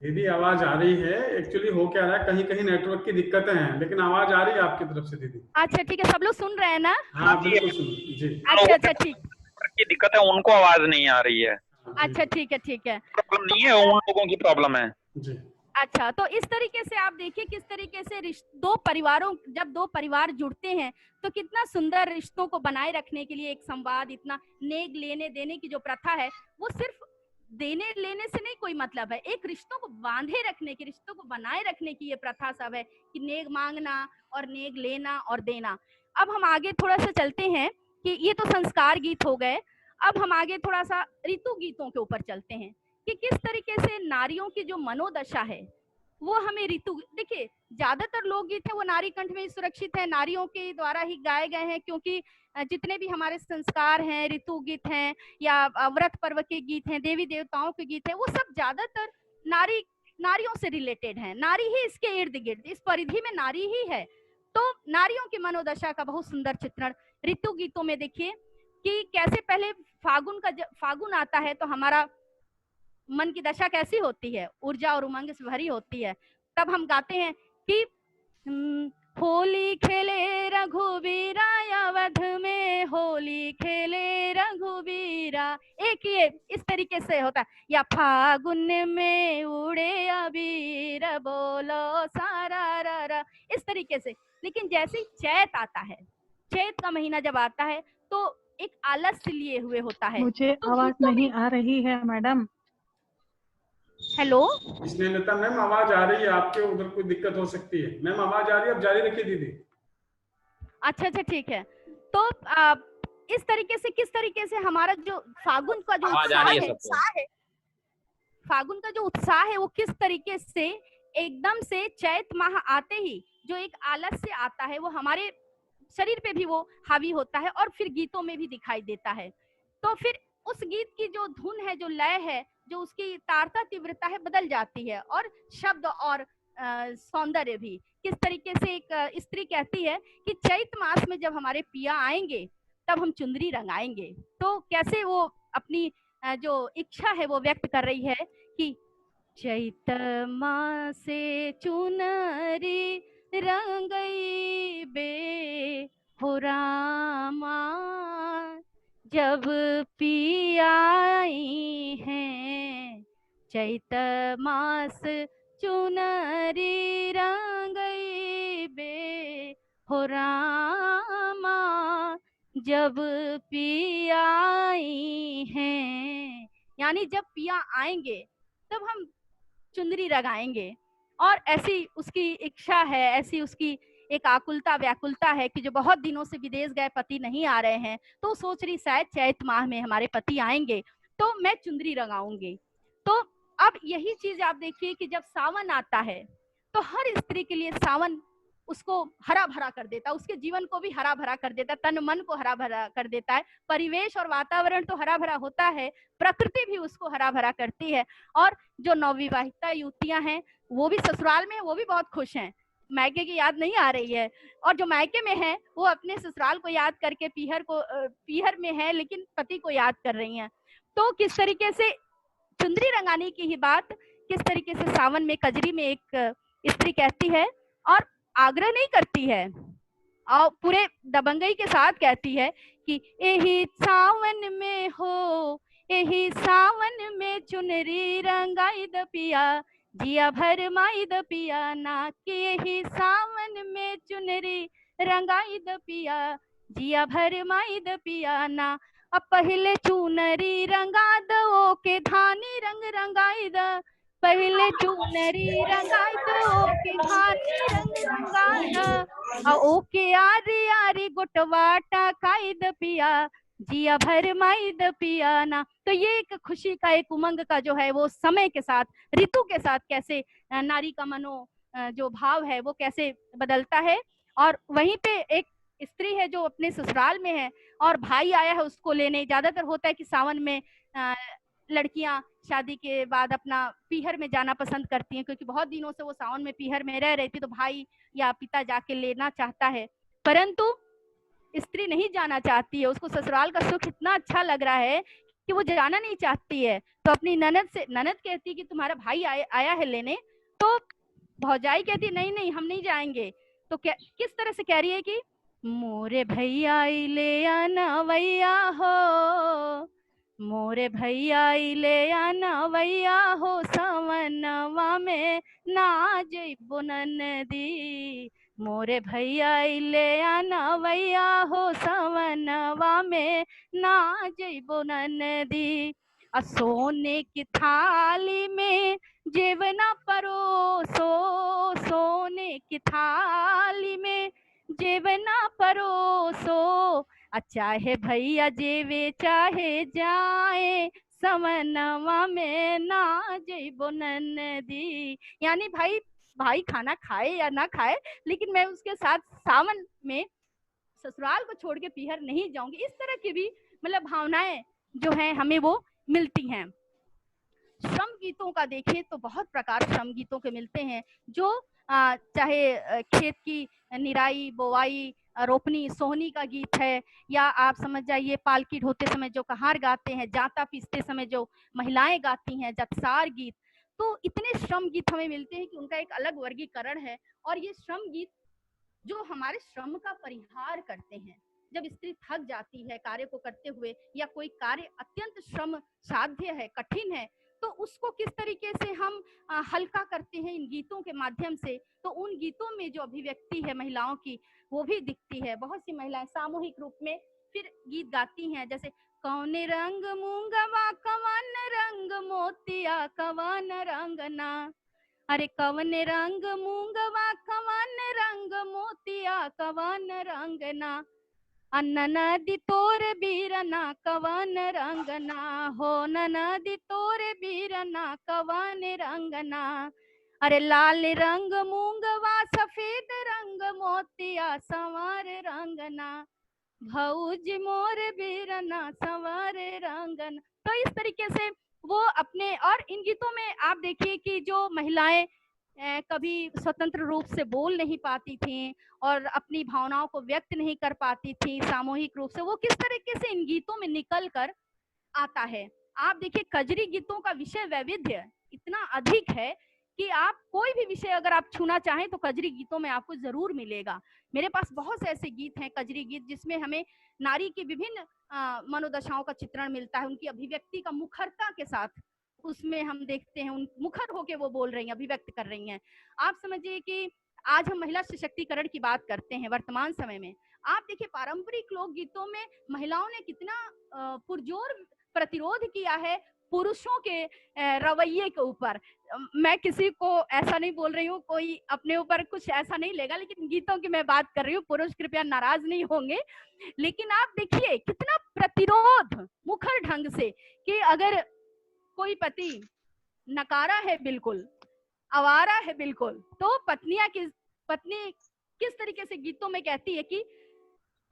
Speaker 2: दीदी आवाज आ रही है, एक्चुअली हो क्या रहा है कहीं कहीं नेटवर्क की दिक्कतें हैं, लेकिन आवाज आ रही है आपकी तरफ से दीदी।
Speaker 1: अच्छा ठीक है, सब लोग सुन रहे हैं ना?
Speaker 2: हाँ बिल्कुल सुन जी।
Speaker 1: अच्छा अच्छा ठीक
Speaker 4: की दिक्कत है, उनको आवाज नहीं आ रही है।
Speaker 1: अच्छा ठीक है।
Speaker 4: प्रॉब्लम नहीं है, उन लोगों की प्रॉब्लम है
Speaker 2: जी।
Speaker 1: अच्छा, तो इस तरीके से आप देखिए किस तरीके से जब दो परिवार जुड़ते हैं तो कितना सुंदर रिश्तों को बनाए रखने के लिए एक संवाद, इतना नेक लेने देने की जो प्रथा है वो सिर्फ देने लेने से नहीं कोई मतलब है, एक रिश्तों को बांधे रखने की, रिश्तों को बनाए रखने की ये प्रथा सब है कि नेक मांगना और नेक लेना और देना। अब हम आगे थोड़ा सा चलते हैं कि ये तो संस्कार गीत हो गए। अब हम आगे थोड़ा सा ऋतु गीतों के ऊपर चलते हैं कि किस तरीके से नारियों की जो मनोदशा है वो हमें ऋतु, देखिए ज्यादातर लोकगीत है वो नारी कंठ में सुरक्षित है, नारियों के द्वारा ही गाए गए हैं, क्योंकि जितने भी हमारे संस्कार हैं, ऋतु गीत हैं या व्रत पर्व के गीत हैं, देवी देवताओं के गीत हैं, वो सब ज्यादातर नारियों से रिलेटेड हैं, नारी ही इसके इर्द गिर्द, इस परिधि में नारी ही है। तो नारियों की मनोदशा का बहुत सुंदर चित्रण ऋतु गीतों में देखिए कि कैसे पहले फागुन आता है तो हमारा मन की दशा कैसी होती है, ऊर्जा और उमंग से भरी होती है। तब हम गाते हैं कि होली खेले रघुवीरा, अवध में होली खेले रघुवीरा, एक ये इस तरीके से होता है। या फागुन में उड़े अबीर बोलो सारा रा, इस तरीके से। लेकिन जैसे ही चैत आता है, चैत का महीना जब आता है तो एक आलस्य लिए हुए होता है।
Speaker 5: मुझे
Speaker 1: तो
Speaker 5: आवाज नहीं आ रही है मैडम।
Speaker 1: हेलो
Speaker 2: स्नेहलता मैम आवाज आ रही है, आपके उधर कोई दिक्कत हो सकती है। मैम आवाज आ रही है, अब जारी रखिए दीदी।
Speaker 1: अच्छा ठीक है। तो इस तरीके से किस तरीके से हमारा जो फागुन का जो उत्साह है, फागुन का जो उत्साह है वो किस तरीके से एकदम से चैत माह आते ही जो एक आलस्य आता है वो हमारे शरीर पे भी वो हावी होता है और फिर गीतों में भी दिखाई देता है। तो फिर उस गीत की जो धुन है, जो लय है, जो उसकी तारता तीव्रता है, बदल जाती है, और शब्द और सौंदर्य भी। किस तरीके से एक स्त्री कहती है कि चैत मास में जब हमारे पिया आएंगे तब हम चुंदरी रंगाएंगे। तो कैसे वो अपनी जो इच्छा है वो व्यक्त कर रही है कि चैत मासे चुनरी रंगई बे हो रामा, जब पिया आई हैं चैत मास चुनरी रंगई बे हो रामा, जब पिया आई यानी जब पिया आएंगे तब हम चुंदरी रंगाएंगे। और ऐसी उसकी इच्छा है, ऐसी उसकी एक आकुलता व्याकुलता है कि जो बहुत दिनों से विदेश गए पति नहीं आ रहे हैं, तो सोच रही शायद चैत माह में हमारे पति आएंगे तो मैं चुंदरी रंगाऊंगी। तो अब यही चीज आप देखिए कि जब सावन आता है तो हर स्त्री के लिए सावन उसको हरा भरा कर देता है, उसके जीवन को भी हरा भरा कर देता है, तन मन को हरा भरा कर देता है। परिवेश और वातावरण तो हरा भरा होता है, प्रकृति भी उसको हरा भरा करती है। और जो नवविवाहिता युवतियां हैं वो भी ससुराल में, वो भी बहुत खुश हैं, मायके की याद नहीं आ रही है। और जो मायके में है वो अपने ससुराल को याद करके पीहर में है लेकिन पति को याद कर रही हैं। तो किस तरीके से चुंदरी रंगाने की ही बात किस तरीके से सावन में कजरी में एक स्त्री कहती है और आग्रह नहीं करती है और पूरे दबंगई के साथ कहती है कि यही सावन में हो, यही सावन में चुनरी रंगाई द पिया, जिया भर माई द पिया ना, कि यही सावन में चुनरी रंगाई द पिया, जिया भर माई द पिया ना। अब पहले चुनरी रंगा दो के धानी रंग रंगाई द, पहले चुनरी रंगाई दो के धानी रंग रंगाई द, ओके आरी आरी गुटवाटा खाई द पिया, जिया भर माई द पिया ना। तो ये एक खुशी का, एक उमंग का जो है वो समय के साथ, ऋतु के साथ कैसे नारी का मनो जो भाव है वो कैसे बदलता है। और वहीं पे एक स्त्री है जो अपने ससुराल में है और भाई आया है उसको लेने। ज्यादातर होता है कि सावन में लड़कियां शादी के बाद अपना पीहर में जाना पसंद करती हैं, क्योंकि बहुत दिनों से वो सावन में पीहर में रह रही थी, तो भाई या पिता जाके लेना चाहता है। परंतु स्त्री नहीं जाना चाहती है, उसको ससुराल का सुख इतना अच्छा लग रहा है कि वो जाना नहीं चाहती है। तो अपनी ननद कहती है कि तुम्हारा भाई आया है लेने, तो भौजाई कहती नहीं नहीं हम नहीं जाएंगे। तो किस तरह से कह रही है कि मोरे भैया ले आना वैया हो, मोरे भैया ले आना वैया हो, सवनवा में ना जइबो ननदी, मोरे भैया ले आना वैया हो, सवनवा में ना जइबो ननदी। सोने की थाली में जेवना परोसो, सोने की थाली में जेवना परोसो, चाहे भैया जेवे चाहे जाए, सवनवा में ना जइबो ननदी। यानी भाई खाना खाए या ना खाए लेकिन मैं उसके साथ सावन में ससुराल को छोड़ के पीहर नहीं जाऊंगी। इस तरह की भी मतलब भावनाएं जो हैं हमें वो मिलती हैं। श्रम गीतों का देखें तो बहुत प्रकार श्रम गीतों के मिलते हैं, जो चाहे खेत की निराई बोवाई रोपनी सोहनी का गीत है, या आप समझ जाइए पालकी ढोते समय जो कहार गाते हैं, जाता पीसते समय जो महिलाएं गाती हैं जगसार गीत। तो इतने श्रम गीत हमें मिलते हैं कि उनका एक अलग वर्गीकरण है। और ये श्रम गीत जो हमारे श्रम का परिहार करते हैं, जब स्त्री थक जाती है कार्य को करते हुए या कोई कार्य अत्यंत श्रम साध्य है, कठिन है, तो उसको किस तरीके से हम हल्का करते हैं इन गीतों के माध्यम से। तो उन गीतों में जो अभिव्यक्ति है महिलाओं की वो भी दिखती है। बहुत सी महिलाएं सामूहिक रूप में फिर गीत गाती हैं, जैसे कौन रंग मूंगवा कवन रंग मोतिया कवन रंग ना, अरे कवन रंग मूंगवा कवन रंग मोतिया कवन रंग ना, नदी तोर बीरना कवन रंगना हो, नदी तोर बीरना कवन रंगना, अरे लाल रंग मूंगवा सफेद रंग मोतिया संवर रंगना, भौज मोर बीरना संवर रंगना। तो इस तरीके से वो अपने, और इन गीतों में आप देखिए कि जो महिलाएं कभी स्वतंत्र रूप से बोल नहीं पाती थी और अपनी भावनाओं को व्यक्त नहीं कर पाती थी सामूहिक रूप से, वो किस तरीके से इन गीतों में निकल कर आता है। आप देखिए कजरी गीतों का विषय वैविध्य इतना अधिक है कि आप कोई भी विषय अगर आप छूना चाहें तो कजरी गीतों में आपको जरूर मिलेगा। मेरे पास बहुत से ऐसे गीत हैं कजरी गीत जिसमें हमें नारी की विभिन्न मनोदशाओं का चित्रण मिलता है, उनकी अभिव्यक्ति का मुखरता के साथ उसमें हम देखते हैं, उन मुखर होके वो बोल रही हैं, अभिव्यक्त कर रही हैं। आप समझिए कि आज हम महिला सशक्तिकरण की बात करते हैं वर्तमान समय में, आप देखिए पारंपरिक लोक गीतों में महिलाओं ने कितना पुरजोर प्रतिरोध किया है, पुरुषों के रवैये के ऊपर। मैं किसी को ऐसा नहीं बोल रही हूँ, कोई अपने ऊपर कुछ ऐसा नहीं लेगा, लेकिन गीतों की मैं बात कर रही हूँ, पुरुष कृपया नाराज नहीं होंगे। लेकिन आप देखिए कितना प्रतिरोध मुखर ढंग से, कि अगर कोई पति नकारा है, बिल्कुल आवारा है बिल्कुल, तो पत्नी किस तरीके से गीतों में कहती है कि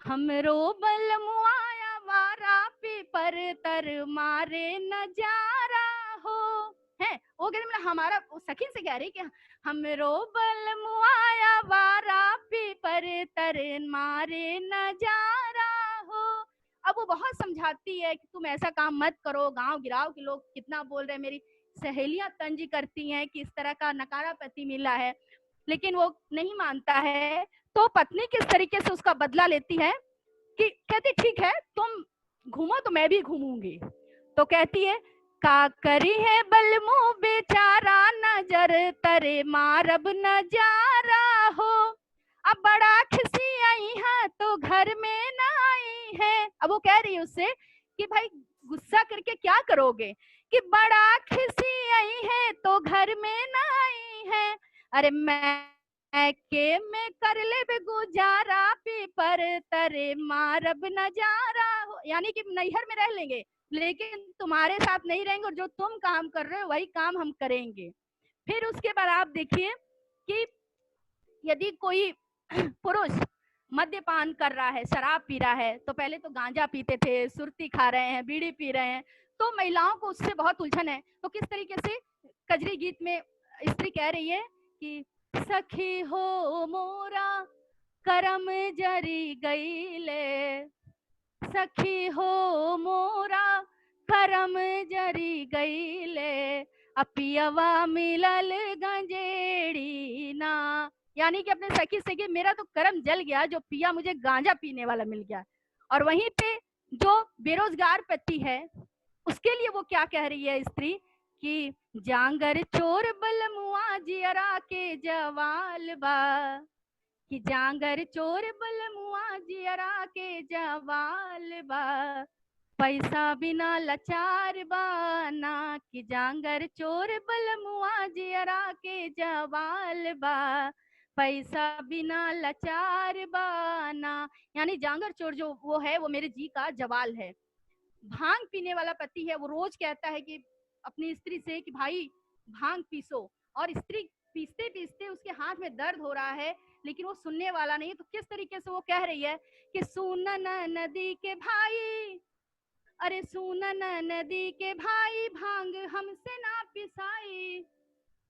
Speaker 1: हमरो बल मुआया वारा पे पर तर मारे नजारा हो, है वो कहते मतलब हमारा सखी से कह रही कि हमरो बल मुआया वारा पे पर तर मारे नजारा हो। अब वो बहुत समझाती है कि तुम ऐसा काम मत करो, गांव गिराव के लोग कितना बोल रहे हैं, मेरी सहेलियां तंज करती हैं कि इस तरह का नकारा पति मिला है, लेकिन वो नहीं मानता है। तो पत्नी किस तरीके से उसका बदला लेती है कि कहती ठीक है तुम घूमो तो मैं भी घूमूंगी। तो कहती है का करी है बलमु बेचारा नजर तरे मारब नजारा हो, अब बड़ा खिसी आई है तो घर में ना आई है। अब वो कह रही है उससे कि भाई गुस्सा करके क्या करोगे, कि बड़ा खिसी आई है तो घर में ना आई है, अरे मैं के में कर ले गुजारा पे पर तरे मारब नजारा हो, यानी कि नैहर में रह लेंगे लेकिन तुम्हारे साथ नहीं रहेंगे, और जो तुम काम कर रहे हो वही काम हम करेंगे। फिर उसके बाद आप देखिए कि यदि कोई पुरुष मद्यपान कर रहा है, शराब पी रहा है, तो पहले तो गांजा पीते थे, सुरती खा रहे हैं, बीड़ी पी रहे हैं, तो महिलाओं को उससे बहुत उलझन है। तो किस तरीके से कजरी गीत में स्त्री कह रही है कि सखी हो मोरा करम जरी गईले, सखी हो मोरा करम जरी गईले, अपियवा मिलल गंजेड़ी ना, यानी कि अपने सखी से कि मेरा तो करम जल गया, जो पिया मुझे गांजा पीने वाला मिल गया। और वहीं पे जो बेरोजगार पति है उसके लिए वो क्या कह रही है स्त्री कि जांगर चोर बलमुआ जियरा के जवाल बा, कि जांगर चोर बलमुआ जियरा के जवाल बा, पैसा बिना लाचार बाना, कि जांगर चोर बलमुआ जियरा के जवाल बा, पैसा बिना लाचार बाना, यानी जांगर चोर जो वो है वो मेरे जी का जवाल है। भांग पीने वाला पति है, वो रोज कहता है कि अपनी स्त्री से कि भाई भांग पीसो, और स्त्री पीसते पीसते उसके हाथ में दर्द हो रहा है लेकिन वो सुनने वाला नहीं। तो किस तरीके से वो कह रही है कि सुनन नदी के भाई, अरे सुनन नदी के भाई भांग हमसे ना पिसाई,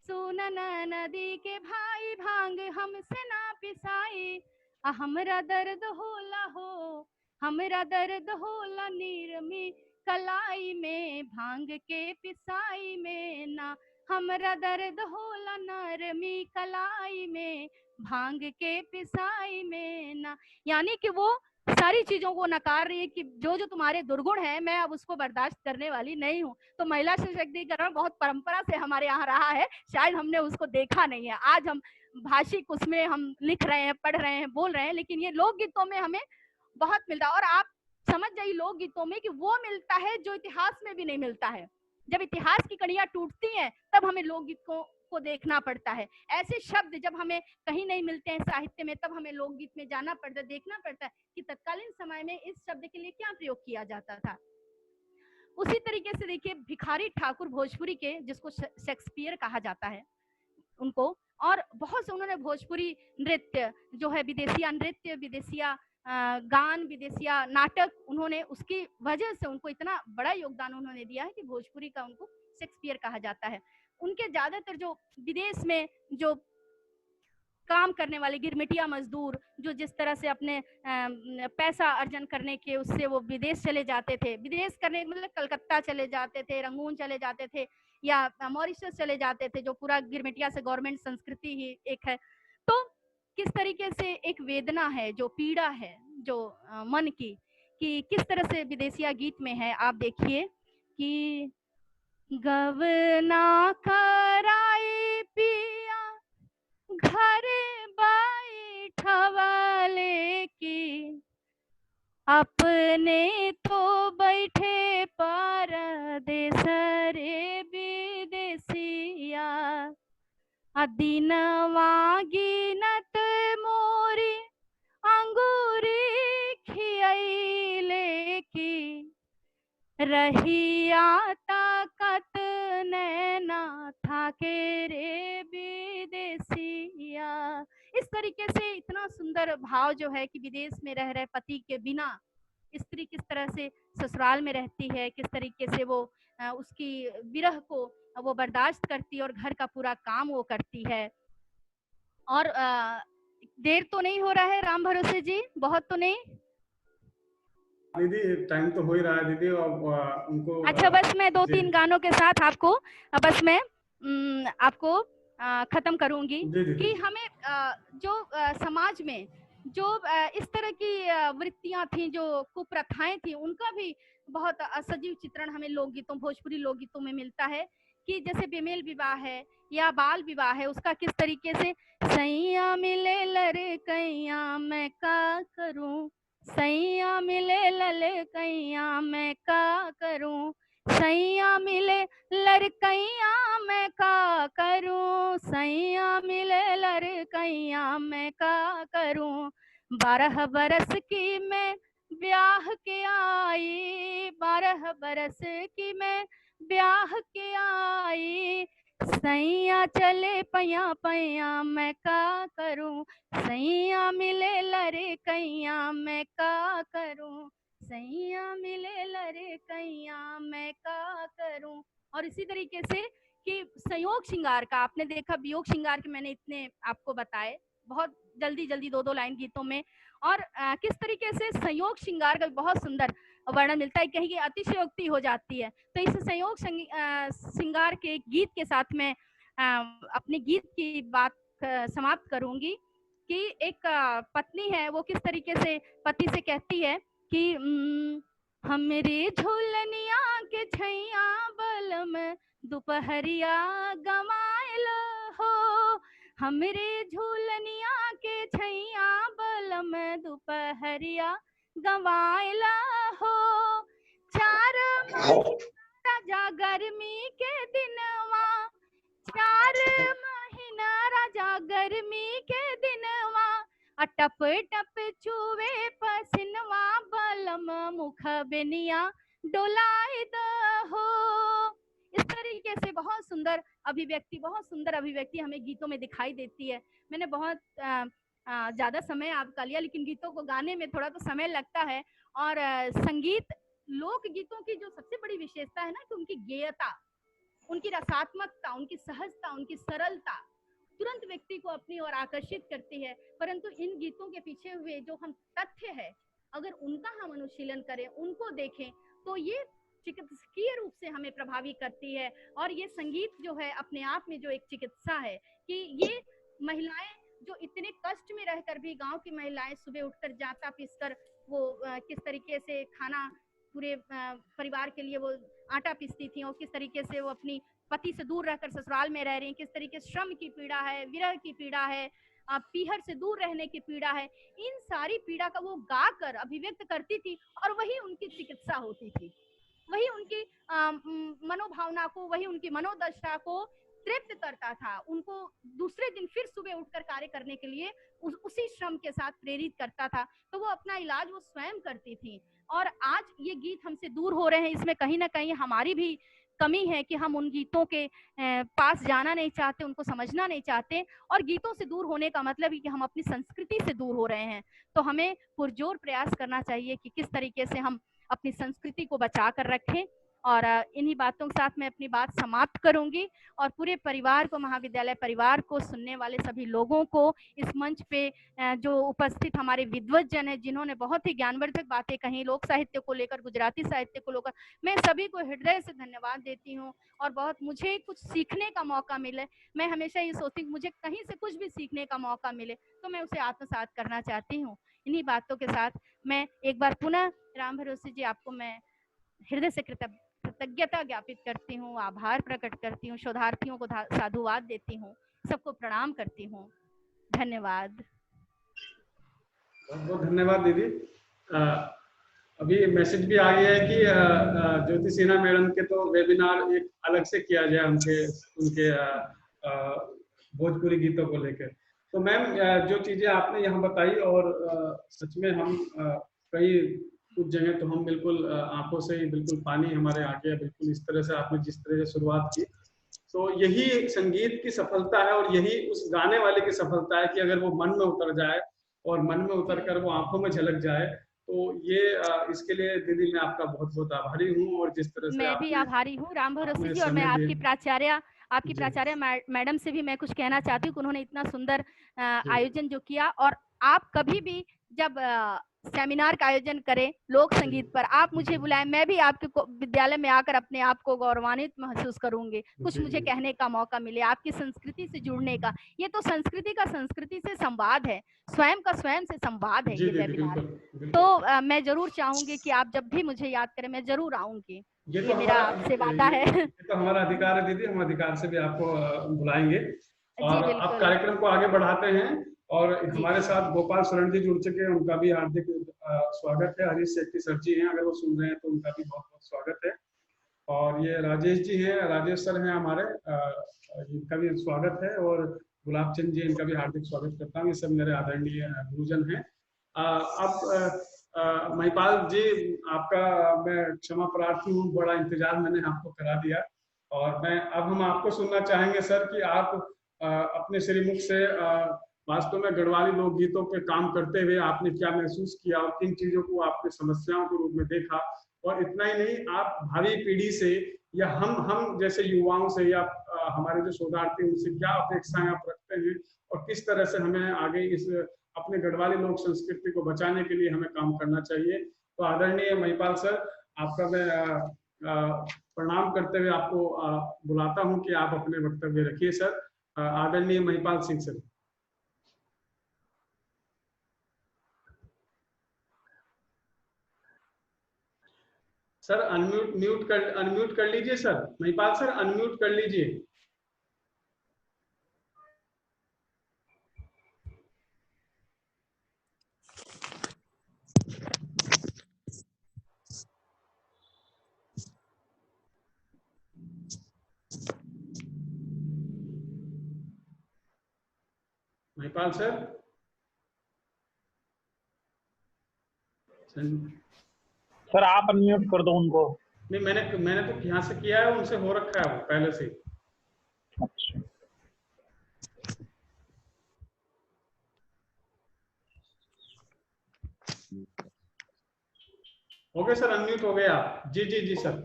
Speaker 1: सुनन नदी के भाई भांग हमसे ना पिसाई, हमरा दर्द होला हो, हमरा दर्द होला नीरमी कलाई में, भांग के पिसाई में ना, हमरा दर्द होला नरमी कलाई में, भांग के पिसाई में ना, यानी कि वो सारी चीजों को नकार रही है कि जो जो तुम्हारे दुर्गुण है मैं अब उसको बर्दाश्त करने वाली नहीं हूँ। तो महिला सशक्तिकरण बहुत परंपरा से हमारे यहाँ रहा है, शायद हमने उसको देखा नहीं है। आज हम भाषिक उसमें हम लिख रहे हैं, पढ़ रहे हैं, बोल रहे हैं, लेकिन ये लोकगीतों में हमें बहुत मिलता है। और आप समझ जाइए लोकगीतों में कि वो मिलता है जो इतिहास में भी नहीं मिलता है। जब इतिहास की कड़ियां टूटती हैं तब हमें लोकगीतों को देखना पड़ता है। ऐसे शब्द जब हमें कहीं नहीं मिलते हैं साहित्य में, तब हमें लोकगीत में जाना पड़ता है, देखना पड़ता है कि तत्कालीन समय में इस शब्द के लिए क्या प्रयोग किया जाता था। उसी तरीके से देखिए भिखारी ठाकुर भोजपुरी के, जिसको शेक्सपियर कहा जाता है उनको, और बहुत से उन्होंने भोजपुरी नृत्य जो है, विदेशिया नृत्य, विदेशिया गान, विदेशिया नाटक, उन्होंने उसकी वजह से उनको इतना बड़ा योगदान उन्होंने दिया है कि भोजपुरी का उनको शेक्सपियर कहा जाता है। उनके ज्यादातर जो विदेश में जो काम करने वाले गिरमिटिया मजदूर, जो जिस तरह से अपने पैसा अर्जन करने के उससे वो विदेश चले जाते थे, विदेश करने मतलब कलकत्ता चले जाते थे, रंगून चले जाते थे, या मॉरिशस चले जाते थे, जो पूरा गिरमिटिया से गवर्नमेंट संस्कृति ही एक है। तो किस तरीके से एक वेदना है, जो पीड़ा है जो मन की, कि किस तरह से विदेशिया गीत में है। आप देखिए कि गवना कराई पिया घर बैठवाले की, अपने तो बैठे परदेसरी, अदीनवा गिनत मोरी अंगूरी खियैले की रहिया ताकत नैना था के रे विदेसिया। इस तरीके से इतना सुंदर भाव जो है कि विदेश में रह रहे पति के बिना स्त्री किस तरह से ससुराल में रहती है, किस तरीके से वो उसकी विरह को वो बर्दाश्त करती है और घर का पूरा काम वो करती है। और देर तो नहीं हो रहा है राम भरोसे जी, बहुत तो नहीं?
Speaker 2: दीदी टाइम तो हो ही रहा है दीदी, और उनको
Speaker 1: अच्छा, बस मैं 2-3 गानों के साथ आपको बस मैं आपको खत्म करूंगी कि हमें जो समाज में जो इस तरह की वृत्तियां थी, जो कुप्रथाएं थी, उनका भी बहुत सजीव चित्रण हमें लोकगीतों, भोजपुरी लोकगीतों में मिलता है। कि जैसे बेमेल विवाह है या बाल विवाह है, उसका किस तरीके से सैया मिले लड़कैया मैं का करूं, सैया मिले लड़कैया मैं का करूं, सैया मिले लड़कैया मैं का करूं, सैया मिले लड़कैया मैं का करूं। 12 बरस की मैं ब्याह के आई, 12 बरस की मैं ब्याह के आई, सैया चले पैया पैया मैं का करूं, सैया मिले लड़कैया मैं का करूं, सैया मिले लड़कैया मैं का करूं। और इसी तरीके से कि संयोग श्रृंगार का आपने देखा, वियोग श्रृंगार के मैंने इतने आपको बताए बहुत जल्दी जल्दी 2-2 लाइन गीतों में। और किस तरीके से संयोग श्रृंगार का बहुत सुंदर वर्णन मिलता है, कहीं की अतिशयोक्ति हो जाती है। तो इस संयोग श्रृंगार के गीत के साथ मैं अपने गीत की बात समाप्त करूंगी कि एक पत्नी है, वो किस तरीके से पति से कहती है कि हमरे झूलनिया के छैया बलम दोपहरिया गवाइल हो, हमरे झूलनिया के छैया बलम दोपहरिया गवाइला हो, 4 राजा गर्मी के दिनवा, 4 महीना राजा गर्मी के दिनवा, टप टप चुवे पसिनवा बलम मुख बेनिया डोलाई हो। इस तरीके से बहुत सुंदर अभिव्यक्ति, बहुत सुंदर अभिव्यक्ति हमें गीतों में दिखाई देती है। मैंने बहुत ज्यादा समय आपका लिया, लेकिन गीतों को गाने में थोड़ा तो समय लगता है। और संगीत लोक गीतों की जो सबसे बड़ी विशेषता है ना, कि उनकी गेयता, उनकी रसात्मकता, उनकी सहजता, उनकी सरलता तुरंत व्यक्ति को अपनी ओर आकर्षित करती है। परंतु इन गीतों के पीछे हुए जो हम तथ्य है, अगर उनका हम अनुशीलन करें, उनको देखें, तो ये चिकित्सकीय रूप से हमें प्रभावित करती है। और ये संगीत जो है अपने आप में जो एक चिकित्सा है, कि ये महिलाएं जो इतने कष्ट में रहकर भी, गांव की महिलाएं सुबह उठकर जाता पीसकर वो किस तरीके से खाना पूरे परिवार के लिए वो आटा पीसती थी, और किस तरीके से वो अपनी पति से दूर रहकर ससुराल में रह रही हैं, किस तरीके से श्रम की पीड़ा है, विरह की पीड़ा है, पीहर से दूर रहने की पीड़ा है, इन सारी पीड़ा का वो गाकर अभिव्यक्त करती थी। और वही उनकी चिकित्सा होती थी, वही उनकी मनोभावना को, वही उनकी मनोदशा को तृप्त करता था, उनको दूसरे दिन फिर सुबह उठकर कार्य करने के लिए उसी श्रम के साथ प्रेरित करता था। तो वो अपना इलाज वो स्वयं करती थी। और आज ये गीत हमसे दूर हो रहे हैं, इसमें कहीं ना कहीं हमारी भी कमी है कि हम उन गीतों के पास जाना नहीं चाहते, उनको समझना नहीं चाहते। और गीतों से दूर होने का मतलब है कि हम अपनी संस्कृति से दूर हो रहे हैं। तो हमें पुरजोर प्रयास करना चाहिए कि किस तरीके से हम अपनी संस्कृति को बचा कर रखें। और इन्हीं बातों के साथ मैं अपनी बात समाप्त करूंगी। और पूरे परिवार को, महाविद्यालय परिवार को, सुनने वाले सभी लोगों को, इस मंच पे जो उपस्थित हमारे विद्वत जन है, जिन्होंने बहुत ही ज्ञानवर्धक बातें कही लोक साहित्य को लेकर, गुजराती साहित्य को लेकर, मैं सभी को हृदय से धन्यवाद देती हूँ। और बहुत मुझे कुछ सीखने का मौका मिले, मैं हमेशा ये सोचती हूँ मुझे कहीं से कुछ भी सीखने का मौका मिले तो मैं उसे आत्मसात करना चाहती हूँ। इन्हीं बातों के साथ मैं एक बार पुनः राम भरोसे जी आपको मैं हृदय से कृतज्ञता ज्ञापित करती हूँ, आभार प्रकट करती हूँ, शोधार्थियों को साधुवाद देती हूँ, सबको प्रणाम करती हूँ। धन्यवाद।
Speaker 2: बहुत बहुत धन्यवाद दीदी। अभी मैसेज भी आ गया है कि ज्योति सिन्हा मैडम के तो वेबिनार एक अलग से किया जाए, उनके भोजपुरी गीतों को लेकर। तो मैम जो चीजें आपने यहाँ बताई और सच में हम कई कुछ जगह तो हम बिल्कुल आंखों से ही बिल्कुल पानी हमारे आ गया, बिल्कुल इस तरह से आपने जिस तरह से शुरुआत की। तो यही संगीत की सफलता है और यही उस गाने वाले की सफलता है कि अगर वो मन में उतर जाए और मन में उतर कर वो आंखों में झलक जाए। तो ये इसके लिए दीदी मैं आपका बहुत बहुत आभारी हूँ। और जिस तरह से
Speaker 1: मैं भी आभारी हूँ राम भरोसे
Speaker 2: आपने
Speaker 1: जी, और मैं
Speaker 2: समय
Speaker 1: आपकी
Speaker 2: दिया।
Speaker 1: प्राचार्य मैडम से भी मैं कुछ कहना चाहती हूँ कि उन्होंने इतना सुंदर
Speaker 2: जी।
Speaker 1: आयोजन जो किया। और आप कभी भी जब सेमिनार का आयोजन करें लोक संगीत पर, आप मुझे बुलाएं, मैं भी आपके विद्यालय में आकर अपने आप को गौरवान्वित महसूस करूंगी। कुछ
Speaker 2: जी,
Speaker 1: मुझे
Speaker 2: जी।
Speaker 1: कहने का मौका मिले, आपकी संस्कृति से जुड़ने का। ये तो संस्कृति का संस्कृति से संवाद है, स्वयं का स्वयं से संवाद है
Speaker 2: जी
Speaker 1: ये
Speaker 2: दीदी,
Speaker 1: वेबिनार।
Speaker 2: बिल्कुल, बिल्कुल।
Speaker 1: तो मैं जरूर चाहूंगी कि आप जब भी मुझे याद करें मैं जरूर आऊंगी।
Speaker 2: ये
Speaker 1: ये
Speaker 2: तो
Speaker 1: मेरा
Speaker 2: हमारा
Speaker 1: आपसे वादा है।
Speaker 2: ये तो हमारा अधिकार है दीदी, हम अधिकार से भी आपको बुलाएंगे
Speaker 1: जी
Speaker 2: और आप
Speaker 1: बिल्कुल
Speaker 2: कार्यक्रम को आगे बढ़ाते हैं। और
Speaker 1: जी
Speaker 2: हमारे
Speaker 1: जी
Speaker 2: साथ गोपाल शरण जी जुड़ चुके हैं, उनका भी हार्दिक स्वागत है। हरीश शेट्टी सर जी हैं, अगर वो सुन रहे हैं तो उनका भी बहुत बहुत स्वागत है। और ये राजेश जी हैं, राजेश सर हैं हमारे, इनका भी स्वागत है। और गुलाब चंद जी, इनका भी हार्दिक स्वागत करता हूँ। ये सब मेरे आदरणीय गुरुजन हैं। अब महिपाल जी, आपका मैं क्षमा प्रार्थी हूँ, बड़ा इंतजार मैंने आपको करा दिया। और मैं अब हम आपको सुनना चाहेंगे सर कि आप अपने श्रीमुख से वास्तव में गढ़वाली लोकगीतों पे काम करते हुए आपने क्या महसूस किया और किन चीजों को आपने समस्याओं के रूप में देखा। और इतना ही नहीं, आप भावी पीढ़ी से या हम जैसे युवाओं से या हमारे जो शोधार्थी उनसे क्या अपेक्षाएं आप रखते हैं और किस तरह से हमें आगे इस अपने गढ़वाली लोक संस्कृति को बचाने के लिए हमें काम करना चाहिए। तो आदरणीय महिपाल सर, आपका मैं प्रणाम करते हुए आपको बुलाता हूं कि आप अपने वक्तव्य रखिए सर। आदरणीय Mahipal Singh sir. Sir unmute कर लीजिए सर। महिपाल सर अनम्यूट कर लीजिए। महिपाल सर,
Speaker 4: सर आप अनम्यूट कर दो उनको।
Speaker 2: नहीं, मैंने तो यहाँ से किया है, उनसे हो रखा है वो पहले से।
Speaker 4: अच्छा,
Speaker 2: हो गए सर, अनम्यूट हो गए आप। जी जी जी सर।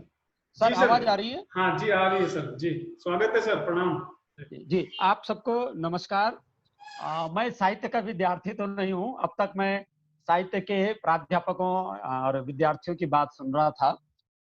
Speaker 6: सर
Speaker 2: जी सर,
Speaker 6: आवाज आ रही है?
Speaker 2: हाँ जी आ रही है सर। जी स्वागत है सर, प्रणाम।
Speaker 6: जी आप सबको नमस्कार। मैं साहित्य का विद्यार्थी तो नहीं हूँ, अब तक मैं साहित्य के प्राध्यापकों और विद्यार्थियों की बात सुन रहा था।